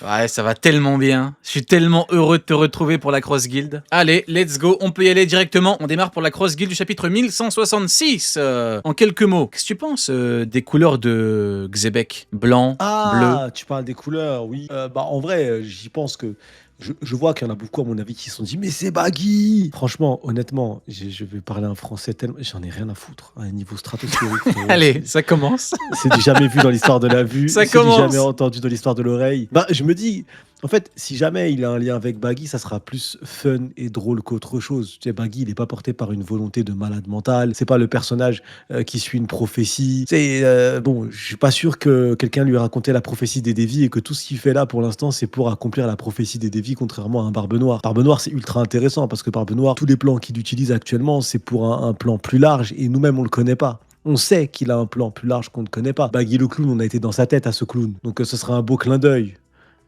Ouais, ça va tellement bien. Je suis tellement heureux de te retrouver pour la Cross Guild. Allez, let's go, on peut y aller directement. On démarre pour la Cross Guild du chapitre 1166. En quelques mots, qu'est-ce que tu penses des couleurs de Xebec? Blanc, bleu. Ah, tu parles des couleurs, oui. En vrai, j'y pense que je vois qu'il y en a beaucoup, à mon avis, qui se sont dit, mais c'est baggy! Franchement, honnêtement, je vais parler un français tellement. J'en ai rien à foutre. À un niveau stratosphérique, frérot. Allez, ça commence. C'est du jamais vu dans l'histoire de la vue. Ça C'est du commence. jamais entendu dans l'histoire de l'oreille. Bah, je me dis, en fait, si jamais il a un lien avec Baggy, ça sera plus fun et drôle qu'autre chose. Tu sais, Baggy, il n'est pas porté par une volonté de malade mental. C'est pas le personnage qui suit une prophétie. Bon, je suis pas sûr que quelqu'un lui ait raconté la prophétie des Dévis et que tout ce qu'il fait là pour l'instant, c'est pour accomplir la prophétie des Dévis, contrairement à un Barbe Noire. Barbe Noire, c'est ultra intéressant parce que Barbe Noire, tous les plans qu'il utilise actuellement, c'est pour un plan plus large et nous-mêmes, on le connaît pas. On sait qu'il a un plan plus large qu'on ne connaît pas. Baggy le clown, on a été dans sa tête à ce clown. Donc ce sera un beau clin d'œil.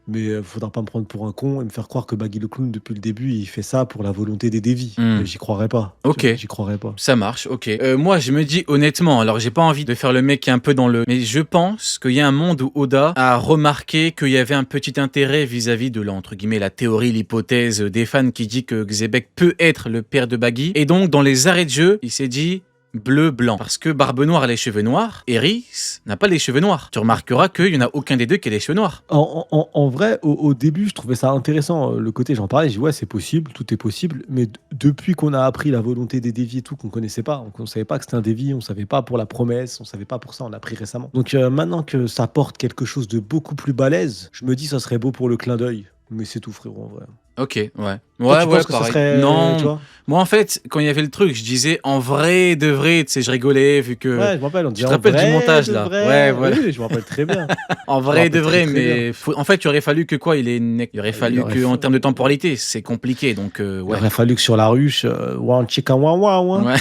Mais faudra pas me prendre pour un con et me faire croire que Baggy le clown, depuis le début, il fait ça pour la volonté des Dévis. J'y croirais pas. Ok. J'y croirais pas. Ça marche, ok. Moi, je me dis honnêtement, alors j'ai pas envie de faire le mec qui est un peu dans le... Mais je pense qu'il y a un monde où Oda a remarqué qu'il y avait un petit intérêt vis-à-vis de, entre guillemets, la théorie, l'hypothèse des fans qui dit que Xebec peut être le père de Baggy. Et donc, dans les arrêts de jeu, il s'est dit... bleu, blanc. Parce que Barbe Noire a les cheveux noirs, Eris n'a pas les cheveux noirs. Tu remarqueras qu'il n'y en a aucun des deux qui a les cheveux noirs. En vrai, au début, je trouvais ça intéressant. Le côté, j'en parlais, je dis ouais, c'est possible, tout est possible. Mais depuis qu'on a appris la volonté des Dévis et tout, qu'on connaissait pas, on savait pas que c'était un Dévi, on savait pas pour la promesse, on savait pas pour ça, on a appris récemment. Donc maintenant que ça porte quelque chose de beaucoup plus balèze, je me dis ça serait beau pour le clin d'œil. Mais c'est tout, frérot, en vrai. Ok, ouais. Toi, tu Ouais, penses que ça pareil. serait, Non, tu vois moi en fait, quand il y avait le truc, je disais en vrai de vrai, tu sais, je rigolais vu que... Ouais, je me rappelle, on Tu disait te en rappelles du vrai, montage de là? vrai. Ouais, voilà. Oui, je me rappelle très bien. En Je me vrai de rappelle vrai, très, très bien. mais en fait, il aurait fallu que quoi? Il aurait fallu aurait que en fa- termes de temporalité, c'est compliqué, donc Il ouais. aurait fallu que sur la ruche, ouin, chica, ouin, ouin, ouin. Ouais.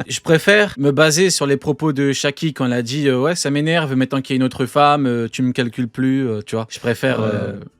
Je préfère me baser sur les propos de Shaki quand elle a dit ouais, ça m'énerve maintenant qu'il y a une autre femme, tu me calcules plus, tu vois. Je préfère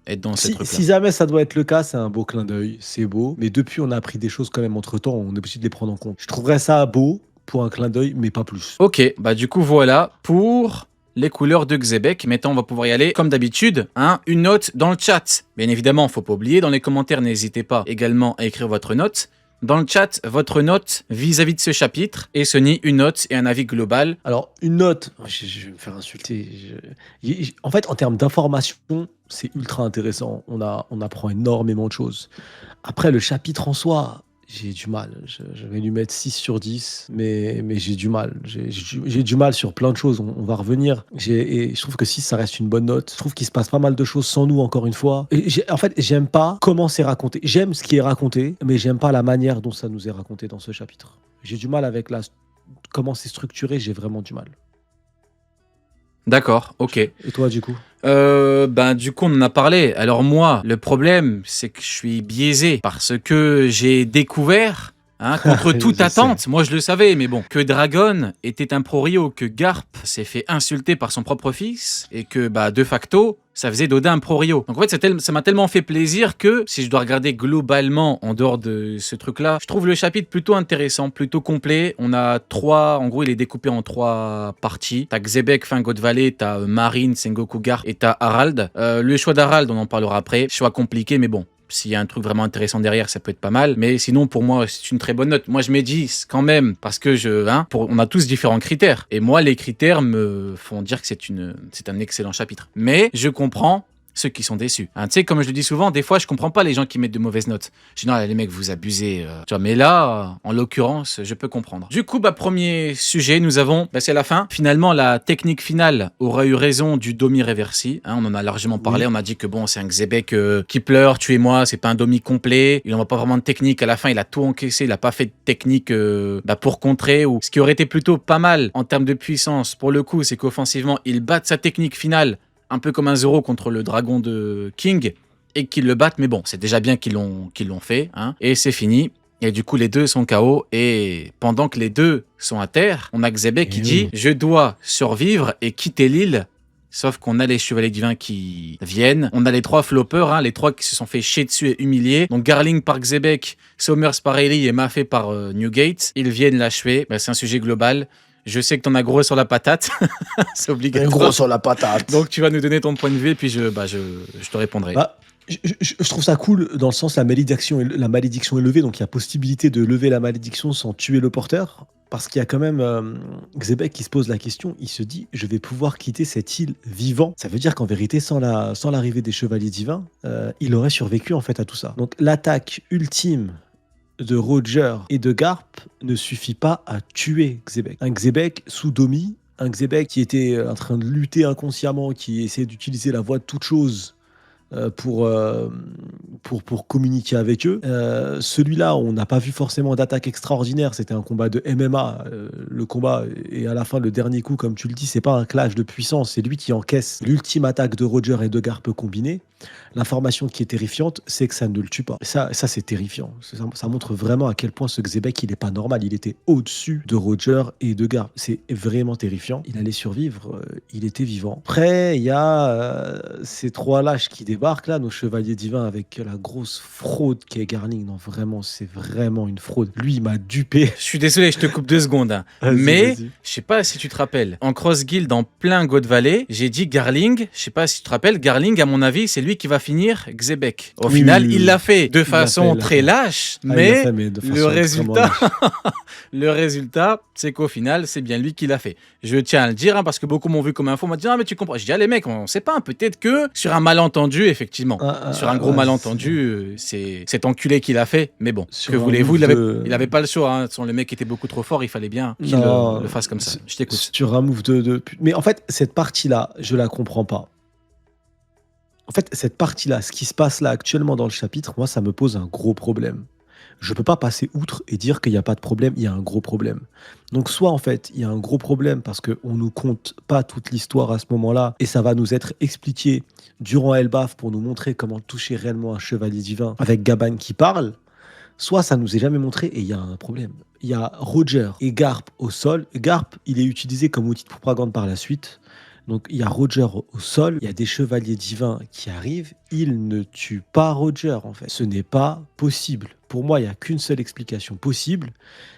être dans ce truc-là. Si jamais ça doit être le cas, c'est un beau clin d'œil, c'est beau. Mais depuis, on a appris des choses quand même entre temps, on est obligé de les prendre en compte. Je trouverais ça beau pour un clin d'œil, mais pas plus. Ok, bah du coup voilà pour les couleurs de Xebec. Maintenant, on va pouvoir y aller comme d'habitude. Hein, une note dans le chat. Bien évidemment, faut pas oublier. Dans les commentaires, n'hésitez pas également à écrire votre note. Dans le chat, votre note vis-à-vis de ce chapitre. Et Sony, une note et un avis global. Alors, une note, je vais me faire insulter. En fait, en termes d'information, c'est ultra intéressant. On apprend énormément de choses. Après, le chapitre en soi, j'ai du mal. Je vais lui mettre 6 sur 10, mais j'ai du mal. J'ai du mal sur plein de choses. On va revenir. Et je trouve que 6, ça reste une bonne note. Je trouve qu'il se passe pas mal de choses sans nous, encore une fois. En fait, j'aime pas comment c'est raconté. J'aime ce qui est raconté, mais j'aime pas la manière dont ça nous est raconté dans ce chapitre. J'ai du mal avec comment c'est structuré, j'ai vraiment du mal. D'accord, ok. Et toi, du coup? Ben du coup on en a parlé. Alors moi, le problème c'est que je suis biaisé parce que j'ai découvert, hein, contre toute Je attente, moi je le savais, mais bon, que Dragon était un pro-Rio, que Garp s'est fait insulter par son propre fils et que bah de facto ça faisait d'Oda un pro-Rio. Donc en fait ça m'a tellement fait plaisir que si je dois regarder globalement en dehors de ce truc-là, je trouve le chapitre plutôt intéressant, plutôt complet. On a en gros il est découpé en 3 parties. T'as Xebec, fin God Valley, t'as Marine, Sengoku Garp et t'as Harald. Le choix d'Harald, on en parlera après. Choix compliqué, mais bon. S'il y a un truc vraiment intéressant derrière, ça peut être pas mal. Mais sinon, pour moi, c'est une très bonne note. Moi, je mets 10 quand même, parce que on a tous différents critères. Et moi, les critères me font dire que c'est un excellent chapitre. Mais je comprends ceux qui sont déçus. Hein, tu sais, comme je le dis souvent, des fois, je comprends pas les gens qui mettent de mauvaises notes. Je dis non, les mecs, vous abusez. Tu vois, mais là, en l'occurrence, je peux comprendre. Du coup, premier sujet, nous avons, c'est la fin. Finalement, la technique finale aura eu raison du Domi Reversi. Hein, on en a largement parlé. Oui. On a dit que bon, c'est un Xebec qui pleure, tuez-moi, c'est pas un Domi complet. Il n'en va pas vraiment de technique. À la fin, il a tout encaissé. Il a pas fait de technique pour contrer. Ou ce qui aurait été plutôt pas mal en termes de puissance, pour le coup, c'est qu'offensivement, il batte sa technique finale un peu comme un Zoro contre le dragon de King, et qu'ils le battent, mais bon, c'est déjà bien qu'ils l'ont fait, hein, et c'est fini. Et du coup, les deux sont KO, et pendant que les deux sont à terre, on a Xebec qui dit « Je dois survivre et quitter l'île ». Sauf qu'on a les chevaliers divins qui viennent. On a les 3 floppers, hein, les 3 qui se sont fait chier dessus et humilier. Donc Garling par Xebec, Somers par Ellie et Maffei par Newgate. Ils viennent l'achever. C'est un sujet global. Je sais que t'en as gros sur la patate. C'est Un obligatoire. gros sur la patate. Donc tu vas nous donner ton point de vue et puis je te répondrai. Bah, je trouve ça cool dans le sens la malédiction est levée, donc il y a possibilité de lever la malédiction sans tuer le porteur. Parce qu'il y a quand même Xebec qui se pose la question, il se dit je vais pouvoir quitter cette île vivant. Ça veut dire qu'en vérité, sans l'arrivée des chevaliers divins, il aurait survécu en fait à tout ça. Donc l'attaque ultime de Roger et de Garp ne suffit pas à tuer Xebec. Un Xebec sous Domi, un Xebec qui était en train de lutter inconsciemment, qui essayait d'utiliser la voix de toute chose pour communiquer avec eux. Celui-là, on n'a pas vu forcément d'attaque extraordinaire. C'était un combat de MMA. Le combat, et à la fin, le dernier coup, comme tu le dis, c'est pas un clash de puissance. C'est lui qui encaisse l'ultime attaque de Roger et de Garp combinée. L'information qui est terrifiante, c'est que ça ne le tue pas. Ça c'est terrifiant. Ça montre vraiment à quel point ce Xebec, il est pas normal. Il était au-dessus de Roger et de Garp. C'est vraiment terrifiant. Il allait survivre. Il était vivant. Après, il y a ces trois lâches qui débarquent là, nos chevaliers divins, avec la grosse fraude qui est Garling. Non, vraiment, c'est vraiment une fraude. Lui, il m'a dupé. Je suis désolé, je te coupe 2 secondes. Hein. Vas-y, Mais, vas-y. je sais pas si tu te rappelles, en Cross Guild, en plein God Valley, j'ai dit Garling. Je sais pas si tu te rappelles, Garling, à mon avis, c'est lui qui va finir Xebec. Au Oui, final, oui, oui, il oui. l'a fait de Il l'a façon fait, il l'a très fait. lâche, Ah, il l'a mais fait, mais de façon le extrêmement résultat, lâche. le résultat, c'est qu'au final, c'est bien lui qui l'a fait. Je tiens à le dire, hein, parce que beaucoup m'ont vu comme info, m'ont dit ah mais tu comprends. Je dis ah les mecs, on sait pas, hein, peut-être que sur un malentendu, effectivement, sur un gros Ouais, malentendu, c'est cet enculé qui l'a fait. Mais bon, Sur que un voulez-vous, move de- il avait pas le choix. Hein. Le mec était beaucoup trop fort, il fallait bien qu'il Non, le fasse comme ça. Je t'écoute. sur un move Mais en fait, cette partie-là, je la comprends pas. En fait, cette partie-là, ce qui se passe là actuellement dans le chapitre, moi, ça me pose un gros problème. Je peux pas passer outre et dire qu'il n'y a pas de problème, il y a un gros problème. Donc soit en fait, il y a un gros problème parce qu'on nous conte pas toute l'histoire à ce moment-là et ça va nous être expliqué durant Elbaf pour nous montrer comment toucher réellement un chevalier divin avec Gaban qui parle, soit ça nous est jamais montré et il y a un problème. Il y a Roger et Garp au sol. Garp, il est utilisé comme outil de propagande par la suite. Donc il y a Roger au sol, il y a des chevaliers divins qui arrivent, ils ne tuent pas Roger en fait. Ce n'est pas possible. Pour moi, il n'y a qu'une seule explication possible,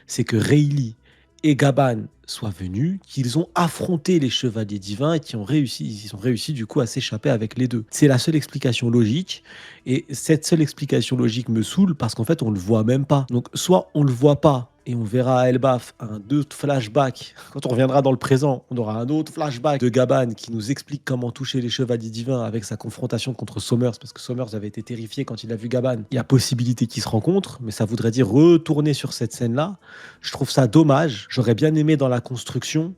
c'est que Rayleigh et Gaban soient venus, qu'ils ont affronté les chevaliers divins et qu'ils ont réussi du coup à s'échapper avec les deux. C'est la seule explication logique et cette seule explication logique me saoule parce qu'en fait on le voit même pas. Donc soit on le voit pas et on verra à Elbaf un autre flashback. Quand on reviendra dans le présent, on aura un autre flashback de Gaban qui nous explique comment toucher les chevaliers divins avec sa confrontation contre Somers, parce que Somers avait été terrifié quand il a vu Gaban. Il y a possibilité qu'ils se rencontrent, mais ça voudrait dire retourner sur cette scène-là. Je trouve ça dommage. J'aurais bien aimé dans la construction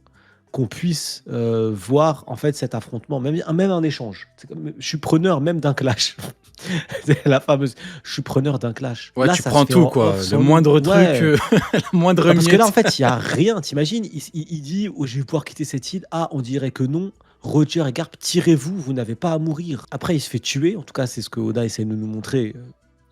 qu'on puisse voir en fait cet affrontement, même un échange. Je suis preneur même d'un clash. C'est la fameuse. Je suis preneur d'un clash. Ouais, là, tu ça prends se fait tout en quoi, off le sans moindre nous. truc, Ouais. la moindre Parce que miette. là, en fait, il n'y a rien. T'imagines, il dit oh, je vais pouvoir quitter cette île. Ah, on dirait que non. Roger et Garp, tirez-vous, vous n'avez pas à mourir. Après, il se fait tuer. En tout cas, c'est ce que Oda essaie de nous montrer.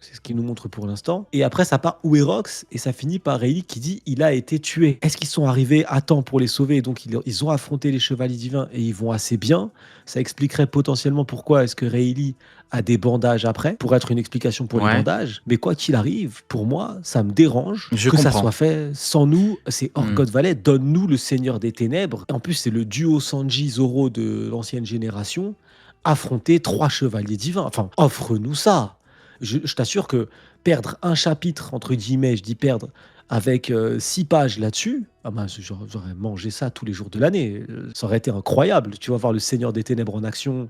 C'est ce qu'il nous montre pour l'instant. Et après, ça part où est Rox et ça finit par Rayleigh qui dit il a été tué. Est-ce qu'ils sont arrivés à temps pour les sauver et donc ils ont affronté les chevaliers divins et ils vont assez bien? Ça expliquerait potentiellement pourquoi est-ce que Rayleigh a des bandages après, pour être une explication pour les Ouais. bandages. Mais quoi qu'il arrive, pour moi, ça me dérange Je que ça comprends. soit fait sans nous. C'est hors Mm. God Valley. Donne-nous le Seigneur des Ténèbres. En plus, c'est le duo Sanji-Zoro de l'ancienne génération. Affronter 3 chevaliers divins. Enfin, offre-nous ça. Je t'assure que perdre un chapitre, entre guillemets, je dis perdre, avec 6 pages là-dessus, ah ben, j'aurais mangé ça tous les jours de l'année. Ça aurait été incroyable. Tu vas voir le Seigneur des Ténèbres en action.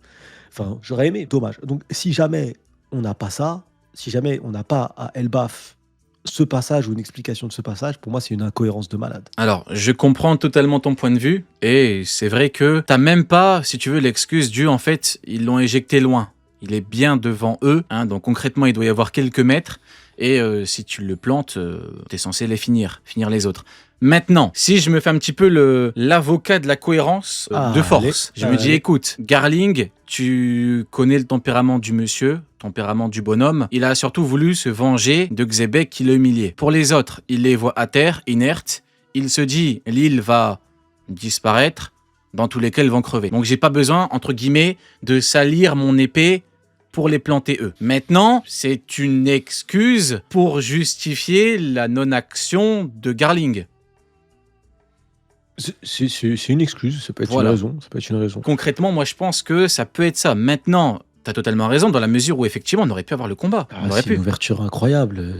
Enfin, j'aurais aimé. Dommage. Donc, si jamais on n'a pas ça, si jamais on n'a pas à Elbaf ce passage ou une explication de ce passage, pour moi, c'est une incohérence de malade. Alors, je comprends totalement ton point de vue, et c'est vrai que t'as même pas, si tu veux, l'excuse du, en fait, ils l'ont éjecté loin. Il est bien devant eux, hein, donc concrètement, il doit y avoir quelques mètres, et si tu le plantes, t'es censé finir les autres. Maintenant, si je me fais un petit peu l'avocat de la cohérence de force, je me dis, allez. écoute, Garling, tu connais le tempérament du monsieur, tempérament du bonhomme, il a surtout voulu se venger de Xebec qui l'a humilié. Pour les autres, il les voit à terre, inertes, il se dit, l'île va disparaître, dans tous les cas, ils vont crever. Donc j'ai pas besoin, entre guillemets, de salir mon épée pour les planter eux. Maintenant, c'est une excuse pour justifier la non-action de Garling. C'est une excuse, ça peut être une Voilà. raison, ça peut être une raison. Concrètement, moi, je pense que ça peut être ça. Maintenant, t'as totalement raison, dans la mesure où, effectivement, on aurait pu avoir le combat. On aurait C'est une pu. ouverture incroyable.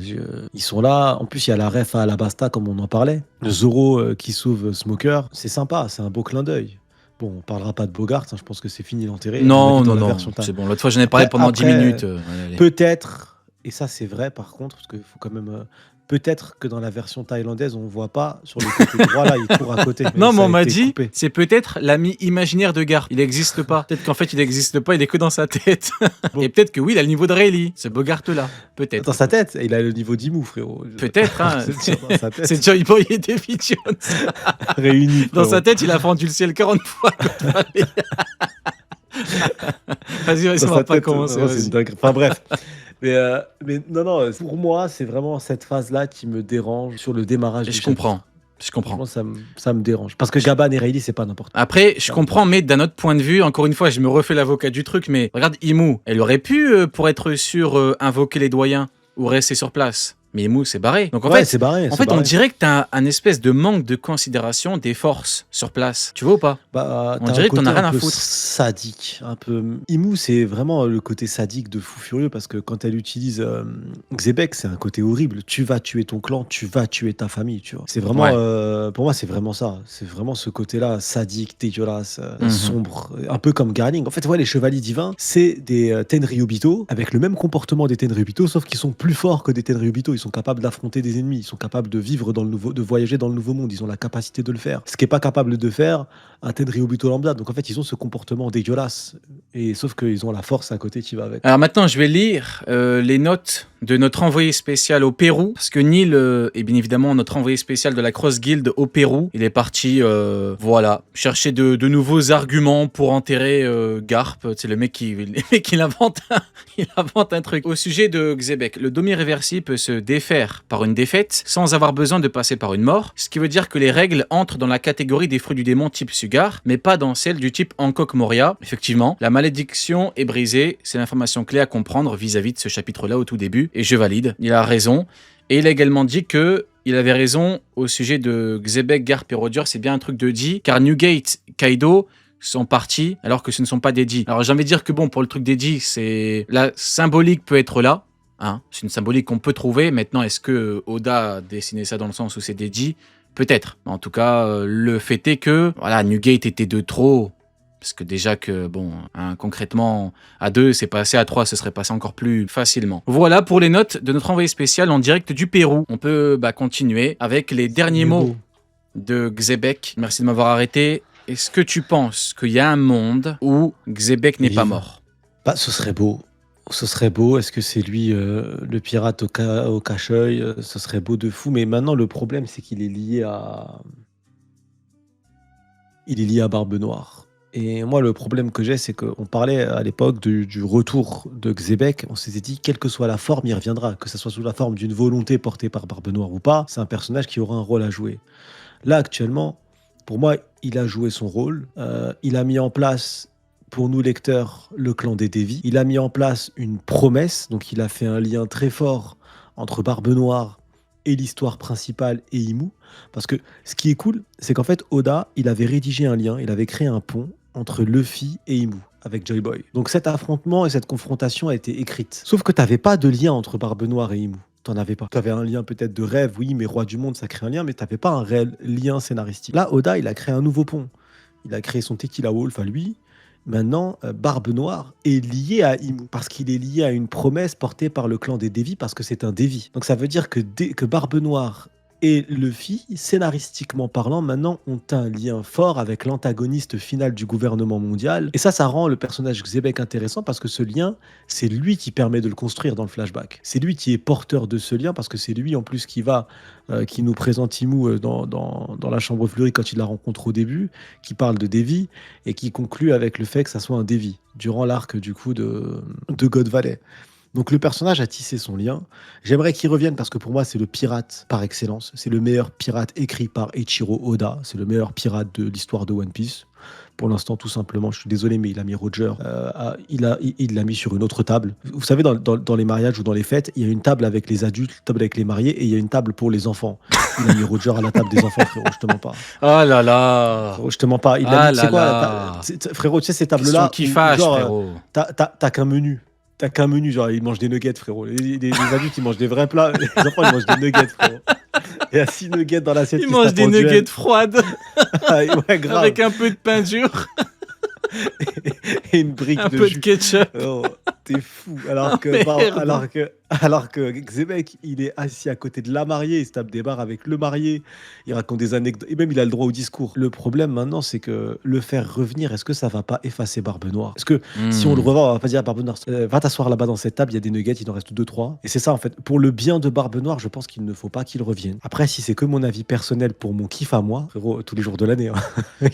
Ils sont là. En plus, il y a la ref à Alabasta, comme on en parlait. Zoro qui sauve Smoker. C'est sympa, c'est un beau clin d'œil. Bon, on parlera pas de Bogart, hein, je pense que c'est fini l'enterrer. À mon Non, avis, dans non, la non, version c'est bon. L'autre fois, j'en ai parlé pendant 10 minutes. Allez. peut-être, et ça c'est vrai par contre, parce qu'il faut quand même. Peut-être que dans la version thaïlandaise, on voit pas sur le côté droit là, il court à côté. Non, mais ça on a m'a été dit, coupé. c'est peut-être l'ami imaginaire de Garp. Il n'existe pas. Peut-être qu'en fait, il n'existe pas, il est que dans sa tête. Bon. Et peut-être que oui, il a le niveau de Rayleigh, ce Bogart-là. Peut-être. Dans sa tête, il a le niveau d'Imou, frérot. Peut-être, hein. C'est sûr, dans sa tête. C'est Joy Boy et Davy Jones. Réuni. Dans sa frérot. tête, il a fendu le ciel 40 fois. Vas-y, Dans on sa va pas tête, commencer. non, c'est Vas-y. une dinguerie. Enfin bref. Mais non, non, pour moi, c'est vraiment cette phase-là qui me dérange sur le démarrage Et du je comprends. Je chapitre. comprends. Franchement, ça me dérange. Parce que Gaban et Rayleigh, c'est pas n'importe quoi. Après, je comprends, mais d'un autre point de vue, encore une fois, je me refais l'avocat du truc, mais regarde Imu, elle aurait pu, pour être sûre, invoquer les doyens ou rester sur place. Mais Imu s'est barré. Donc en Ouais, fait, c'est barré. en c'est fait, on barré. dirait que t'as un espèce de manque de considération des forces sur place. Tu vois ou pas? Bah, On t'as dirait un que t'en côté as rien un à peu foutre. sadique, un peu. Imu, c'est vraiment le côté sadique de fou furieux parce que quand elle utilise Xebec, c'est un côté horrible. Tu vas tuer ton clan, tu vas tuer ta famille, tu vois. C'est vraiment, Ouais. pour moi, c'est vraiment ça. C'est vraiment ce côté-là sadique, dégueulasse, Mhm. sombre, un peu comme Garling. En fait, ouais, les chevaliers divins, c'est des Tenryubito avec le même comportement des Tenryubito, sauf qu'ils sont plus forts que des Tenryubito. Ils sont capables d'affronter des ennemis, ils sont capables de vivre dans le nouveau, de voyager dans le nouveau monde. Ils ont la capacité de le faire. Ce qui est pas capable de faire un Tenryubito lambda. Donc en fait, ils ont ce comportement dégueulasse. Et sauf qu'ils ont la force à côté qui va avec. Alors maintenant, je vais lire les notes de notre envoyé spécial au Pérou, parce que Neil est bien évidemment notre envoyé spécial de la Cross Guild au Pérou. Il est parti, voilà, chercher de nouveaux arguments pour enterrer Garp. C'est le mec il invente, il invente un truc. Au sujet de Xebec, le Domi Reversi peut se défaire par une défaite sans avoir besoin de passer par une mort, ce qui veut dire que les règles entrent dans la catégorie des fruits du démon type Sugar, mais pas dans celle du type Hancock Moria. Effectivement, la malédiction est brisée, c'est l'information clé à comprendre vis-à-vis de ce chapitre-là au tout début, et je valide, il a raison. Et il a également dit que il avait raison au sujet de Xebec, Garp et Roger, c'est bien un truc de dit, car Newgate, Kaido sont partis alors que ce ne sont pas des dits. Alors j'ai envie de dire que bon, pour le truc des dits, c'est la symbolique peut être là, hein, c'est une symbolique qu'on peut trouver. Maintenant, est-ce que Oda a dessiné ça dans le sens où c'est des dits? Peut-être. En tout cas, le fait est que voilà, Newgate était de trop. Parce que déjà que, bon, hein, concrètement, à 2, c'est passé, à 3, ce serait passé encore plus facilement. Voilà pour les notes de notre envoyé spécial en direct du Pérou. On peut continuer avec les derniers mots de Xebec. Merci de m'avoir arrêté. Est-ce que tu penses qu'il y a un monde où Xebec n'est pas mort? Bah, ce serait beau. Ce serait beau. Est-ce que c'est lui, le pirate au cache-œil? Ce serait beau de fou. Mais maintenant, le problème, c'est qu'il est lié à... Il est lié à Barbe Noire. Et moi, le problème que j'ai, c'est qu'on parlait à l'époque du retour de Xebec. On s'était dit, quelle que soit la forme, il reviendra. Que ce soit sous la forme d'une volonté portée par Barbe Noire ou pas, c'est un personnage qui aura un rôle à jouer. Là, actuellement, pour moi, il a joué son rôle. Il a mis en place, pour nous lecteurs, le clan des Devi. Il a mis en place une promesse. Donc, il a fait un lien très fort entre Barbe Noire et l'histoire principale et Imu. Parce que ce qui est cool, c'est qu'en fait, Oda, il avait rédigé un lien, il avait créé un pont entre Luffy et Imu, avec Joy Boy. Donc cet affrontement et cette confrontation a été écrite. Sauf que tu n'avais pas de lien entre Barbe Noire et Imu. T'en avais pas. Tu avais un lien peut-être de rêve, oui, mais Roi du Monde, ça crée un lien, mais tu n'avais pas un réel lien scénaristique. Là, Oda, il a créé un nouveau pont. Il a créé son Tequila Wolf à lui. Maintenant, Barbe Noire est lié à Imu, parce qu'il est lié à une promesse portée par le clan des Devi, parce que c'est un Devi. Donc ça veut dire que Barbe Noire et Luffy, scénaristiquement parlant, maintenant ont un lien fort avec l'antagoniste final du gouvernement mondial. Et ça rend le personnage Xebec intéressant parce que ce lien, c'est lui qui permet de le construire dans le flashback. C'est lui qui est porteur de ce lien parce que c'est lui en plus qui nous présente Imu dans la chambre fleurie quand il la rencontre au début, qui parle de Devi et qui conclut avec le fait que ça soit un Devi durant l'arc du coup de God Valley. Donc le personnage a tissé son lien. J'aimerais qu'il revienne parce que pour moi c'est le pirate par excellence. C'est le meilleur pirate écrit par Eiichiro Oda. C'est le meilleur pirate de l'histoire de One Piece. Pour l'instant, tout simplement, je suis désolé, mais il a mis Roger. Il l'a mis sur une autre table. Vous savez, dans les mariages ou dans les fêtes, il y a une table avec les adultes, une table avec les mariés, et il y a une table pour les enfants. Il a mis Roger à la table des enfants, frérot, je te mens pas. Oh là là. Frérot, je te mens pas. Il a Ah mis, tu sais là quoi, là. frérot, tu sais, ces Question tables-là, qui où, fâche, genre, frérot. t'as qu'un menu. T'as qu'un menu, genre, ils mangent des nuggets, frérot. Les adultes, ils mangent des vrais plats. Les enfants, ils mangent des nuggets, frérot. Il y a 6 nuggets dans l'assiette Il qui se mange tapent des en nuggets duel. froides Ah, ouais, grave. avec un peu de pain dur, Et une brique un de peu de jus. ketchup. Oh, t'es fou. Ah, merde. Alors que Xebec, il est assis à côté de la mariée, il se tape des barres avec le marié, il raconte des anecdotes, et même il a le droit au discours. Le problème maintenant, c'est que le faire revenir, est-ce que ça va pas effacer Barbe Noire? Parce que si on le revoit, on va pas dire à Barbe Noire, va t'asseoir là-bas dans cette table, il y a des nuggets, il en reste 2 3. Et c'est ça en fait. Pour le bien de Barbe Noire, je pense qu'il ne faut pas qu'il revienne. Après, si c'est que mon avis personnel pour mon kiff à moi, frérot, tous les jours de l'année, hein.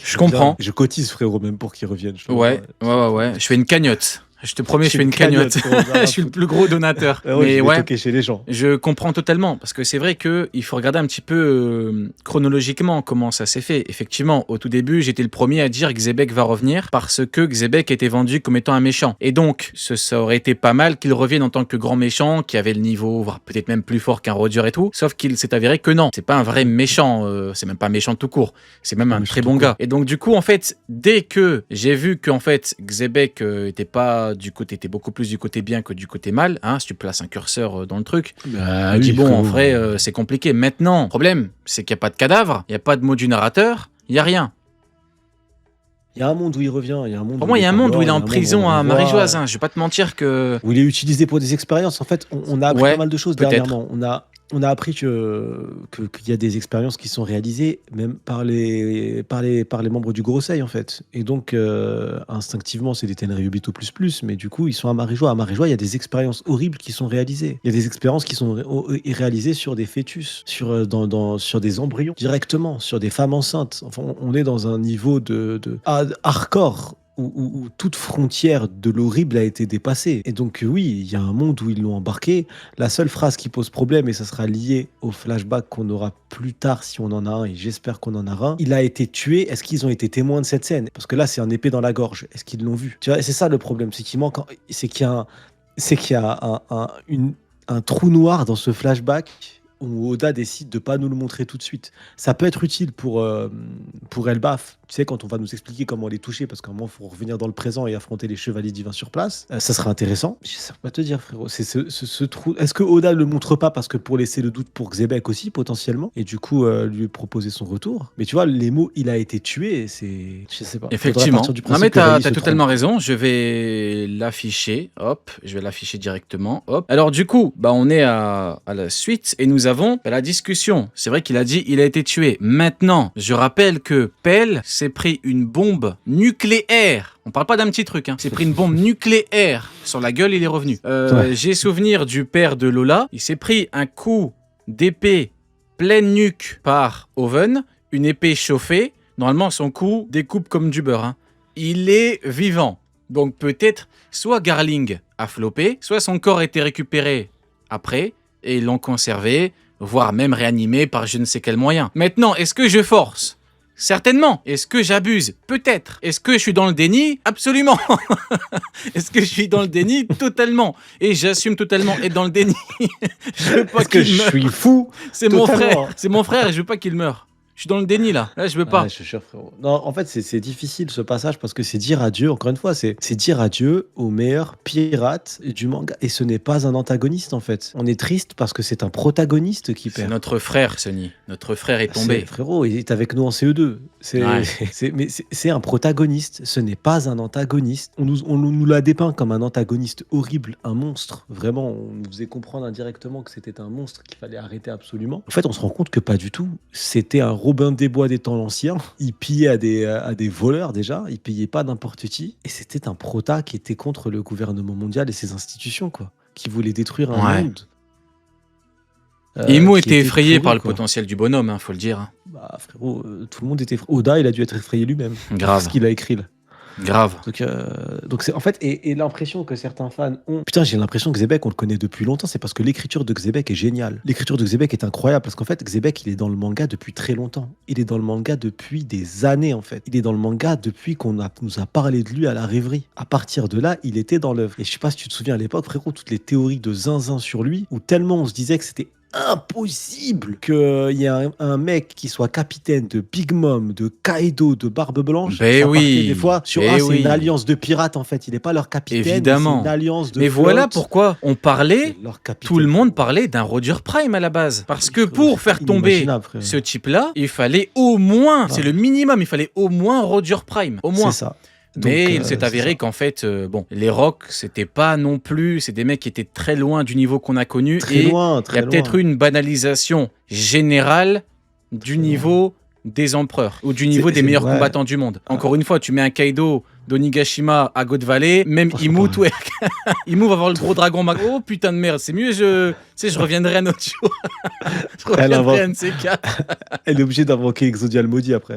Je comprends. Je cotise, frérot, même pour qu'il revienne. Ouais. Je fais une cagnotte. Je te promets, je fais une cagnotte. frérot, Je suis le plus gros donateur. Ah ouais, je Mais vais ouais, toquer chez les gens. je comprends totalement. Parce que c'est vrai qu'il faut regarder un petit peu chronologiquement comment ça s'est fait. Effectivement, au tout début, j'étais le premier à dire que Xebec va revenir parce que Xebec était vendu comme étant un méchant. Et donc, ça aurait été pas mal qu'il revienne en tant que grand méchant, qui avait le niveau, voire peut-être même plus fort qu'un Roger et tout. Sauf qu'il s'est avéré que non. C'est pas un vrai méchant. C'est même pas un méchant tout court. C'est même un méchant très tout bon court. gars. Et donc, du coup, en fait, dès que j'ai vu qu'en fait, Xebec était pas du côté, était beaucoup plus du côté bien que du côté mal, hein, si tu places un curseur dans le truc, Bah je me dis oui, bon, en frérot. vrai, c'est compliqué. Maintenant, le problème, c'est qu'il n'y a pas de cadavre, il n'y a pas de mot du narrateur, il n'y a rien. Il y a un monde où il revient, il y a un monde Pour où moi, il y a un monde où mort, il est en un monde où prison on à le voit, Marie-Joise. Hein. Je vais pas te mentir que. où il est utilisé pour des expériences. En fait, on a appris Ouais, pas mal de choses peut-être. dernièrement. On a appris qu'il y a des expériences qui sont réalisées même par les membres du Gros-Seil, en fait. Et donc, instinctivement, c'est des Tenryubito plus, mais du coup, ils sont à Marie-Joie. À Marie-Joie, il y a des expériences horribles qui sont réalisées. Il y a des expériences qui sont réalisées sur des fœtus, sur des embryons, directement, sur des femmes enceintes. Enfin, on est dans un niveau de hardcore. Où toute frontière de l'horrible a été dépassée. Et donc oui, il y a un monde où ils l'ont embarqué. La seule phrase qui pose problème, et ça sera lié au flashback qu'on aura plus tard si on en a un, et j'espère qu'on en aura un, il a été tué. Est-ce qu'ils ont été témoins de cette scène? Parce que là, c'est un épée dans la gorge. Est-ce qu'ils l'ont vu? Tu vois, et c'est ça le problème, c'est qu'il manque, c'est qu'il y a un trou noir dans ce flashback où Oda décide de pas nous le montrer tout de suite. Ça peut être utile pour Elbaf, tu sais, quand on va nous expliquer comment les toucher, parce qu'à un moment, il faut revenir dans le présent et affronter les chevaliers divins sur place. Ça sera intéressant. Je sais pas te dire, frérot. C'est ce trou. Est-ce que Oda le montre pas parce que pour laisser le doute pour Xebec aussi, potentiellement, et du coup, lui proposer son retour? Mais tu vois, les mots, il a été tué, c'est. Je sais pas. Faudrait Effectivement. partir du Non principe mais que Rayleigh t'as se totalement trompe. raison. Je vais l'afficher. Hop, je vais l'afficher directement. Hop. Alors du coup, bah on est à la suite et nous avons la discussion. C'est vrai qu'il a dit il a été tué. Maintenant, je rappelle que Pell s'est pris une bombe nucléaire. On parle pas d'un petit truc. Hein. Il s'est pris une bombe nucléaire sur la gueule. Il est revenu. Ouais. J'ai souvenir du père de Lola. Il s'est pris un coup d'épée pleine nuque par Oven. Une épée chauffée. Normalement, son coup découpe comme du beurre. Hein. Il est vivant. Donc peut-être soit Garling a flopé, soit son corps a été récupéré après et ils l'ont conservé, voire même réanimé par je ne sais quel moyen. Maintenant, est-ce que je force ? Certainement. Est-ce que j'abuse ? Peut-être. Est-ce que je suis dans le déni ? Absolument. Est-ce que je suis dans le déni ? Totalement. Et j'assume totalement être dans le déni. Je veux pas Parce que qu'il je meure. suis fou. C'est mon Totalement. frère. C'est mon frère et je veux pas qu'il meure. Je suis dans le déni là. Là, je veux pas. Ouais, je suis sûr, frérot. Non, en fait, c'est difficile ce passage parce que c'est dire adieu, encore une fois, c'est dire adieu au meilleur pirate du manga. Et ce n'est pas un antagoniste, en fait. On est triste parce que c'est un protagoniste qui C'est perd. notre frère, Sonny. Notre frère est tombé. Frérot, il est avec nous en CE2. Ouais. C'est un protagoniste, ce n'est pas un antagoniste. On nous l'a dépeint comme un antagoniste horrible, un monstre. Vraiment, on nous faisait comprendre indirectement que c'était un monstre qu'il fallait arrêter absolument. En fait, on se rend compte que pas du tout. C'était un Robin des Bois des temps anciens. Il pillait à des voleurs déjà. Il payait pas n'importe qui. Et c'était un prota qui était contre le gouvernement mondial et ses institutions, quoi. Qui voulait détruire un Ouais. monde. Imo Qui était effrayé pourri, par le quoi. potentiel du bonhomme, hein, faut le dire. Hein. Bah frérot, tout le monde était Oda, il a dû être effrayé lui-même. Grave. Ce qu'il a écrit là. Grave. Donc c'est en fait et l'impression que certains fans ont. Putain, j'ai l'impression que Xebec on le connaît depuis longtemps. C'est parce que l'écriture de Xebec est géniale. L'écriture de Xebec est incroyable parce qu'en fait Xebec il est dans le manga depuis très longtemps. Il est dans le manga depuis des années en fait. Il est dans le manga depuis nous a parlé de lui à la rêverie. À partir de là, il était dans l'œuvre. Et je sais pas si tu te souviens à l'époque, frérot, toutes les théories de zinzin sur lui, où tellement on se disait que c'était impossible qu'il y ait un mec qui soit capitaine de Big Mom, de Kaido, de Barbe Blanche. Ben Ça partait oui, des fois sur ben c'est une oui. alliance de pirates en fait. Il n'est pas leur capitaine, mais c'est une Évidemment. alliance de Mais voilà flotte. pourquoi on parlait, C'est leur capitaine. tout le monde parlait d'un Roger Prime à la base. Parce que pour faire tomber Inimaginable, frère. ce type-là, il fallait au moins, Ouais. c'est le minimum, il fallait au moins Roger Prime. Au moins. C'est ça. Mais Donc, il s'est c'est avéré ça. qu'en fait, bon, les Rock, c'était pas non plus, c'est des mecs qui étaient très loin du niveau qu'on a connu. Très Et loin, il y très a peut-être loin. eu une banalisation générale du Très niveau des empereurs ou du niveau des c'est- meilleurs ouais. combattants du monde. Ah. Encore une fois, tu mets un Kaido d'Onigashima à God Valley, même Oh, c'est Imu, pas ouais. Imu va voir le gros dragon. Oh putain de merde, c'est mieux, tu sais, je reviendrai un autre jour. Je Elle reviendrai invente. un de ces quatre. Elle est obligée d'invoquer Exodial maudit après.